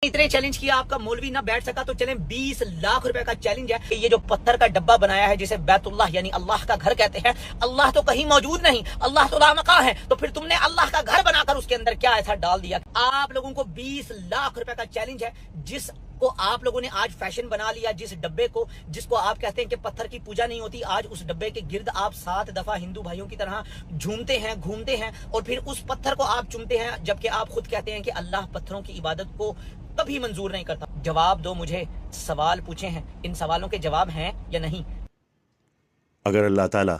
इतने चैलेंज किया, आपका मौलवी ना बैठ सका, तो चलें 20 लाख रुपए का चैलेंज है। ये जो पत्थर का डब्बा बनाया है जिसे बैतुल्लाह यानी अल्लाह का घर कहते हैं, अल्लाह तो कहीं मौजूद नहीं, अल्लाह तो लामका है, तो फिर तुमने अल्लाह का घर बनाकर उसके अंदर क्या ऐसा डाल दिया? आप लोगों को 20 लाख रुपए का चैलेंज है, जिसको आप लोगों ने आज फैशन बना लिया, जिस डब्बे को, जिसको आप कहते हैं कि पत्थर की पूजा नहीं होती, आज उस डब्बे के गिर्द आप 7 दफा हिंदू भाइयों की तरह झूमते हैं, घूमते हैं, और फिर उस पत्थर को आप चूमते हैं, जबकि आप खुद कहते हैं कि अल्लाह पत्थरों की इबादत को कभी मंजूर नहीं करता। जवाब दो, मुझे सवाल पूछे हैं, इन सवालों के जवाब हैं या नहीं? अगर अल्लाह ताला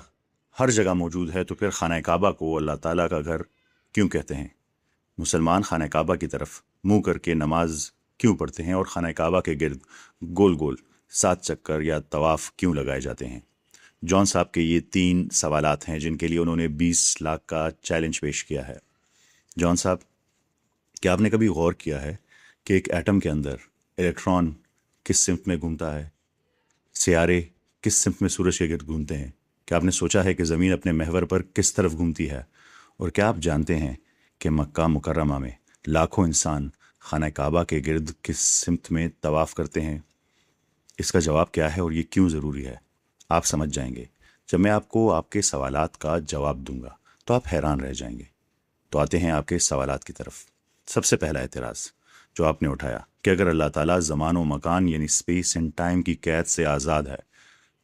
हर जगह मौजूद है तो फिर खाना काबा को अल्लाह ताला का घर क्यों कहते हैं? मुसलमान खाना काबा की तरफ मुंह करके नमाज क्यों पढ़ते हैं और खाना काबा के गिर्द गोल गोल 7 चक्कर या तवाफ़ क्यों लगाए जाते हैं? जॉन साहब के ये 3 सवालात हैं जिनके लिए उन्होंने 20 लाख का चैलेंज पेश किया है। जॉन साहब, क्या आपने कभी गौर किया है कि एक एटम के अंदर इलेक्ट्रॉन किस सिमत में घूमता है? सियारे किस सिमत में सूरज के गिर्द घूमते हैं? क्या आपने सोचा है कि ज़मीन अपने महवर पर किस तरफ घूमती है? और क्या आप जानते हैं कि मक्का मुकर्रमा में लाखों इंसान खाना काबा के गिर्द किस सिमत में तवाफ़ करते हैं? इसका जवाब क्या है और ये क्यों ज़रूरी है, आप समझ जाएंगे। जब मैं आपको आपके सवालात का जवाब दूंगा तो आप हैरान रह जाएंगे। तो आते हैं आपके सवालात की तरफ। सबसे पहला एतराज़ जो आपने उठाया कि अगर अल्लाह ताला ज़मान व मकान यानी स्पेस एंड टाइम की कैद से आज़ाद है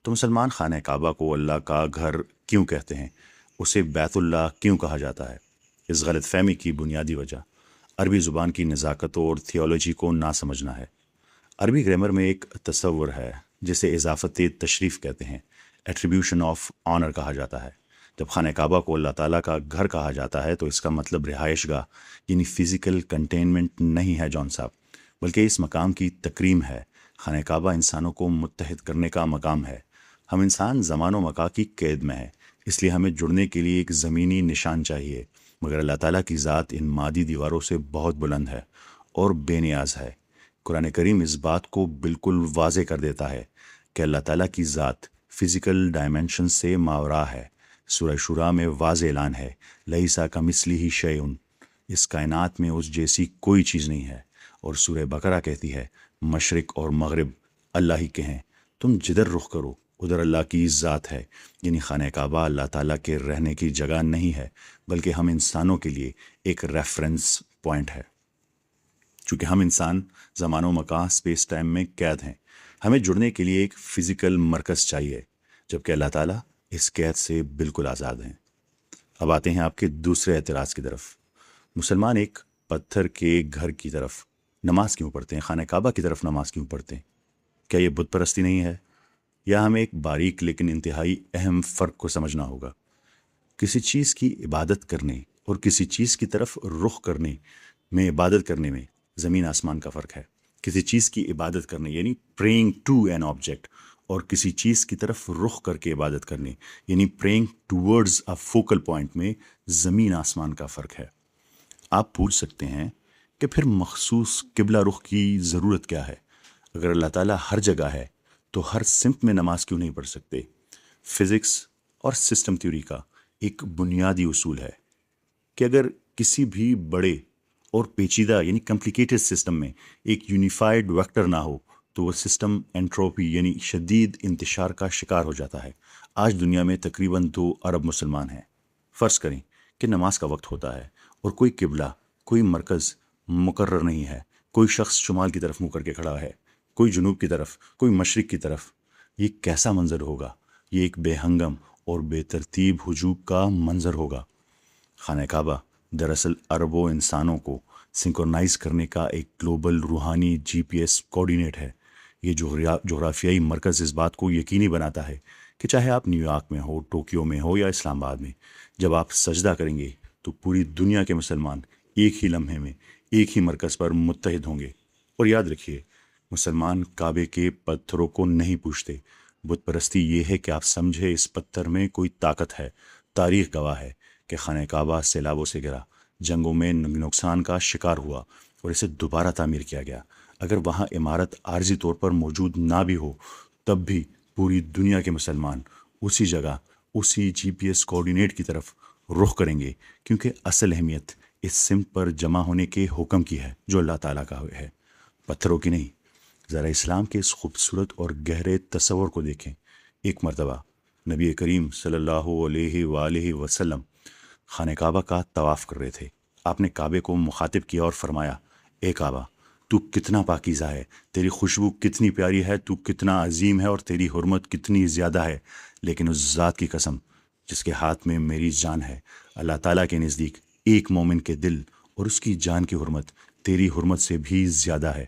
तो मुसलमान खाना काबा को अल्लाह का घर क्यों कहते हैं, उसे बैतुल्लाह क्यों कहा जाता है? इस गलत फहमी की बुनियादी वजह अरबी ज़ुबान की नज़ाकत और थियोलॉजी को ना समझना है। अरबी ग्रामर में एक तसव्वुर है जिसे इजाफ़त तशरीफ़ कहते हैं, एट्रीब्यूशन ऑफ ऑनर कहा जाता है। जब खाना काबा को अल्लाह ताला का घर कहा जाता है तो इसका मतलब रिहाइश गाह यानी फ़िज़िकल कंटेनमेंट नहीं है जॉन साहब, बल्कि इस मकाम की तकरीम है। खाना काबा इंसानों को मुत्तहिद करने का मकाम है। हम इंसान ज़मान व मका की कैद में है, इसलिए हमें जुड़ने के लिए एक ज़मीनी निशान चाहिए, मगर अल्लाह ताला की ज़ात इन मादी दीवारों से बहुत बुलंद है और बेनियाज है। कुरान करीम इस बात को बिल्कुल वाज़े कर देता है कि अल्लाह ताला की ज़ात फ़िज़िकल डायमेंशन से मावरा है। सूरह शुरा में वाज़े ऐलान है, लईसा कमिस्लिही शैउन, इस कायनात में उस जैसी कोई चीज़ नहीं है। और सूरह बकरा कहती है, मशरिक़ और मगरिब अल्लाह ही के हैं, तुम जिधर रुख करो उधर अल्लाह की ज़ात है। यानी खाना काबा अल्लाह ताला के रहने की जगह नहीं है, बल्कि हम इंसानों के लिए एक रेफरेंस पॉइंट है। चूँकि हम इंसान ज़मान व मकान स्पेस टाइम में कैद हैं, हमें जुड़ने के लिए एक फ़िज़िकल मरकज़ चाहिए, जबकि अल्लाह ताला इस कैद से बिल्कुल आज़ाद हैं। अब आते हैं आपके दूसरे एतराज़ की तरफ। मुसलमान एक पत्थर के घर की तरफ नमाज क्यों पढ़ते हैं, खाना काबा की तरफ नमाज क्यों पढ़ते हैं? क्या ये बुत परस्ती नहीं है? या हमें एक बारीक लेकिन इंतहाई अहम फ़र्क को समझना होगा। किसी चीज़ की इबादत करने और किसी चीज़ की तरफ रुख करने में, इबादत करने में ज़मीन आसमान का फ़र्क है। किसी चीज़ की इबादत करने यानी प्रेइंग टू एन ऑब्जेक्ट, और किसी चीज़ की तरफ रुख करके इबादत करने यानी praying towards a focal point में ज़मीन आसमान का फ़र्क है। आप पूछ सकते हैं कि फिर मखसूस किबला रुख की ज़रूरत क्या है? अगर अल्लाह ताला हर जगह है तो हर सिमत में नमाज क्यों नहीं पढ़ सकते? फ़िज़िक्स और सिस्टम थ्योरी का एक बुनियादी उसूल है कि अगर किसी भी बड़े और पेचीदा यानी कॉम्प्लिकेटेड सिस्टम में एक यूनिफाइड वेक्टर ना हो तो वह सिस्टम एंट्रोपी यानी शदीद इंतशार का शिकार हो जाता है। आज दुनिया में तकरीबन 2 अरब मुसलमान हैं। फ़र्ज़ करें कि नमाज का वक्त होता है और कोई किबला, कोई मरकज़ मुकर्रर नहीं है। कोई शख्स शुमाल की तरफ मुँह करके खड़ा है, कोई जुनूब की तरफ, कोई मशरिक़ की तरफ। ये कैसा मंज़र होगा? ये एक बेहंगम और बेतरतीब हुजूम का मंज़र होगा। खाना काबा दरअसल अरबों इंसानों को सिंक्रोनाइज़ करने का एक ग्लोबल रूहानी GPS कोऑर्डिनेट है। ये जोग्राफियाई मरकज़ इस बात को यकीनी बनाता है कि चाहे आप न्यूयॉर्क में हो, टोक्यो में हो या इस्लामाबाद में, जब आप सजदा करेंगे तो पूरी दुनिया के मुसलमान एक ही लम्हे में एक ही मरकज़ पर मुत्तहिद होंगे। और याद रखिए, मुसलमान काबे के पत्थरों को नहीं पूछते। बुत परस्ती ये है कि आप समझे इस पत्थर में कोई ताकत है। तारीख़ गवाह है कि खाना काबा सैलाबों से गिरा, जंगों में नुकसान का शिकार हुआ और इसे दोबारा तामीर किया गया। अगर वहाँ इमारत आर्जी तौर पर मौजूद ना भी हो तब भी पूरी दुनिया के मुसलमान उसी जगह, उसी GPS कोऑर्डिनेट की तरफ रुख करेंगे, क्योंकि असल अहमियत इस सिमत पर जमा होने के हुक्म की है जो अल्लाह ताला का है। پتھروں کی نہیں. ذرا اسلام کے اس خوبصورت اور گہرے تصور کو دیکھیں. ایک مرتبہ نبی کریم صلی اللہ علیہ وآلہ وسلم خانہ کعبہ کا طواف کر رہے تھے. آپ نے کعبے کو مخاطب کیا اور فرمایا: اے کعبہ، تو کتنا پاکیزہ ہے، تیری خوشبو کتنی پیاری ہے، تو کتنا عظیم ہے اور تیری حرمت کتنی زیادہ ہے. لیکن اس ذات کی قسم جس کے ہاتھ میں میری جان ہے، اللہ تعالیٰ کے نزدیک ایک مومن کے دل اور اس کی جان کی حرمت تیری حرمت سے بھی زیادہ ہے.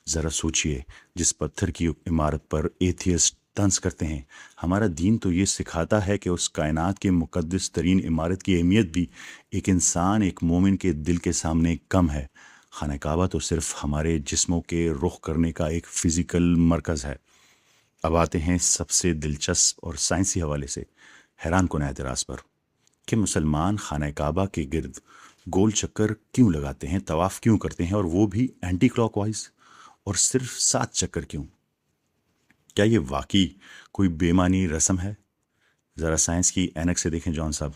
ذرا سوچئے، جس پتھر کی عمارت پر ایتھیسٹ طنز کرتے ہیں، ہمارا دین تو یہ سکھاتا ہے کہ اس کائنات کے مقدس ترین عمارت کی اہمیت بھی ایک انسان، ایک مومن کے دل کے سامنے کم ہے. خانہ کعبہ تو صرف ہمارے جسموں کے رخ کرنے کا ایک فزیکل مرکز ہے. اب آتے ہیں سب سے دلچسپ اور سائنسی حوالے سے حیران کن اعتراض پر کہ مسلمان خانہ کعبہ کے گرد گول چکر کیوں لگاتے ہیں، طواف کیوں کرتے ہیں، اور وہ بھی اینٹی کلاک وائز، اور صرف 7 چکر کیوں؟ کیا یہ واقعی کوئی بے معنی رسم ہے؟ ذرا سائنس کی اینک سے دیکھیں جان صاحب.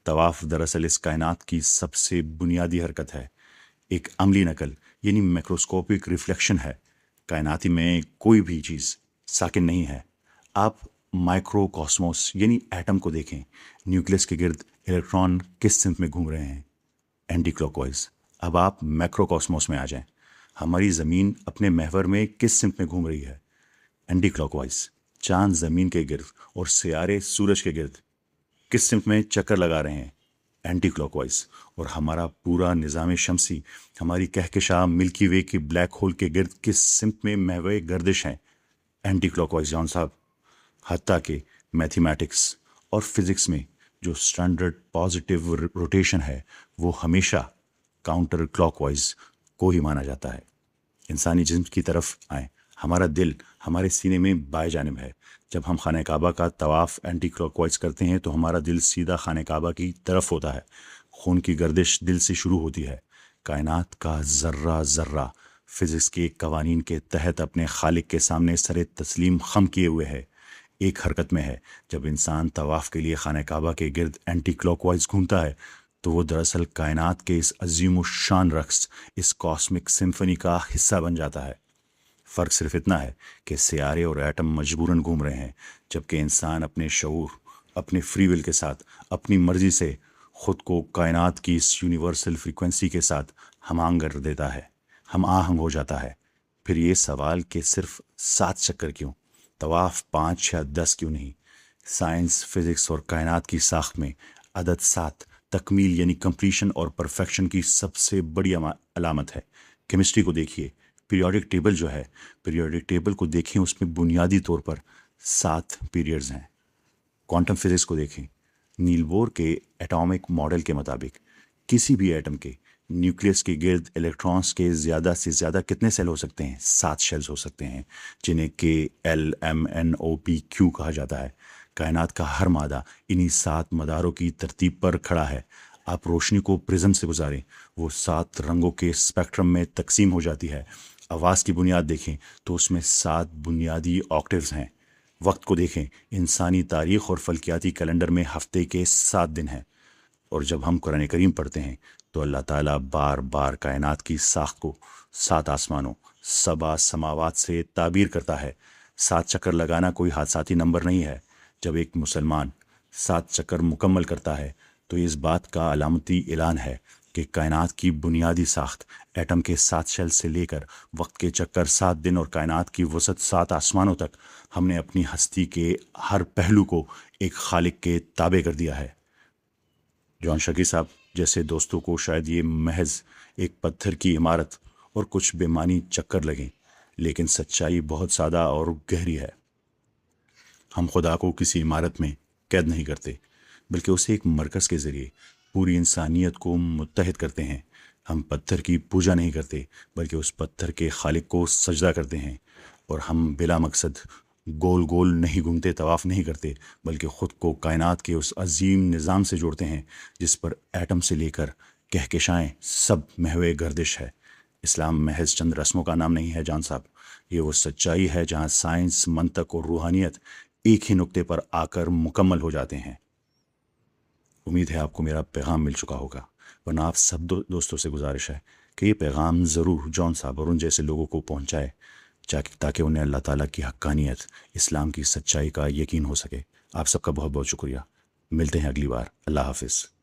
طواف دراصل اس کائنات کی سب سے بنیادی حرکت ہے، ایک عملی نقل یعنی میکروسکوپک ریفلیکشن ہے. کائناتی میں کوئی بھی چیز ساکن نہیں ہے. آپ مائکرو کاسموس یعنی ایٹم کو دیکھیں، نیوکلس کے گرد الیکٹران کس سمت میں گھوم رہے ہیں؟ Anticlockwise. اب آپ میکرو کاسموس میں آ جائیں، ہماری زمین اپنے محور میں کس سمت میں گھوم رہی ہے؟ Anticlockwise. چاند زمین کے گرد اور سیارے سورج کے گرد کس سمت میں چکر لگا رہے ہیں؟ Anticlockwise. اور ہمارا پورا نظام شمسی، ہماری کہکشاں ملکی وے کے بلیک ہول کے گرد کس سمت میں محور گردش ہیں؟ اینٹی کلاک وائز جان صاحب. حتیٰ کہ میتھمیٹکس اور فزکس میں جو اسٹینڈرڈ پازیٹیو روٹیشن ہے وہ ہمیشہ کاؤنٹر کلاک وائز کو ہی مانا جاتا ہے. انسانی جسم کی طرف آئیں، ہمارا دل ہمارے سینے میں بائیں جانب ہے. جب ہم خانہ کعبہ کا طواف اینٹی کلاک وائز کرتے ہیں تو ہمارا دل سیدھا خانہ کعبہ کی طرف ہوتا ہے. خون کی گردش دل سے شروع ہوتی ہے. کائنات کا ذرہ ذرہ فزکس کے قوانین کے تحت اپنے خالق کے سامنے سر تسلیم خم کیے ہوئے ہے، ایک حرکت میں ہے. جب انسان طواف کے لیے خانہ کعبہ کے گرد اینٹی کلاک وائز گھومتا ہے تو وہ دراصل کائنات کے اس عظیم الشان رقص، اس کاسمک سمفنی کا حصہ بن جاتا ہے. فرق صرف اتنا ہے کہ سیارے اور ایٹم مجبوراً گھوم رہے ہیں، جبکہ انسان اپنے شعور، اپنے فری ول کے ساتھ، اپنی مرضی سے خود کو کائنات کی اس یونیورسل فریکوینسی کے ساتھ ہم آہنگ کر دیتا ہے، ہم آہنگ ہو جاتا ہے. پھر یہ سوال کہ صرف 7 چکر کیوں، طواف 5 یا 10 کیوں نہیں؟ سائنس، فزکس اور کائنات کی ساخت میں عدد 7 تکمیل یعنی کمپلیشن اور پرفیکشن کی سب سے بڑی علامت ہے. کیمسٹری کو دیکھیے، پیریوڈک ٹیبل جو ہے، پیریوڈک ٹیبل کو دیکھیں، اس میں بنیادی طور پر 7 پیریڈز ہیں. کوانٹم فزکس کو دیکھیں، نیل بور کے ایٹامک ماڈل کے مطابق کسی بھی ایٹم کے نیوکلیس کے گرد الیکٹرانز کے زیادہ سے زیادہ کتنے سیل ہو سکتے ہیں؟ 7 شیلز ہو سکتے ہیں، جنہیں KLMNOP کہا جاتا ہے. کائنات کا ہر مادہ انہی 7 مداروں کی ترتیب پر کھڑا ہے. آپ روشنی کو پرزم سے گزاریں، وہ 7 رنگوں کے اسپیکٹرم میں تقسیم ہو جاتی ہے. آواز کی بنیاد دیکھیں تو اس میں 7 بنیادی آکٹیوز ہیں. وقت کو دیکھیں، انسانی تاریخ اور فلکیاتی کیلنڈر میں ہفتے کے 7 دن ہیں. اور جب ہم قرآن کریم پڑھتے ہیں تو اللہ تعالیٰ بار بار کائنات کی ساخت کو 7 آسمانوں، 7 سماوات سے تعبیر کرتا ہے. 7 چکر لگانا کوئی حادثاتی نمبر نہیں ہے. جب ایک مسلمان 7 چکر مکمل کرتا ہے تو یہ اس بات کا علامتی اعلان ہے کہ کائنات کی بنیادی ساخت، ایٹم کے 7 شیل سے لے کر وقت کے چکر 7 دن اور کائنات کی وسعت 7 آسمانوں تک، ہم نے اپنی ہستی کے ہر پہلو کو ایک خالق کے تابع کر دیا ہے. جان شکی صاحب جیسے دوستوں کو شاید یہ محض ایک پتھر کی عمارت اور کچھ بے معنی چکر لگیں، لیکن سچائی بہت سادہ اور گہری ہے. ہم خدا کو کسی عمارت میں قید نہیں کرتے، بلکہ اسے ایک مرکز کے ذریعے پوری انسانیت کو متحد کرتے ہیں. ہم پتھر کی پوجا نہیں کرتے، بلکہ اس پتھر کے خالق کو سجدہ کرتے ہیں. اور ہم بلا مقصد گول گول نہیں گھومتے، طواف نہیں کرتے، بلکہ خود کو کائنات کے اس عظیم نظام سے جوڑتے ہیں جس پر ایٹم سے لے کر کہکشائیں سب محو گردش ہے. اسلام محض چند رسموں کا نام نہیں ہے جان صاحب، یہ وہ سچائی ہے جہاں سائنس، منطق اور روحانیت ایک ہی نقطے پر آ کر مکمل ہو جاتے ہیں. امید ہے آپ کو میرا پیغام مل چکا ہوگا، ورنہ آپ سب دوستوں سے گزارش ہے کہ یہ پیغام ضرور جون صاحب اور ان جیسے لوگوں کو پہنچائے تاکہ انہیں اللہ تعالیٰ کی حقانیت، اسلام کی سچائی کا یقین ہو سکے۔ آپ سب کا بہت بہت شکریہ۔ ملتے ہیں اگلی بار۔ اللہ حافظ۔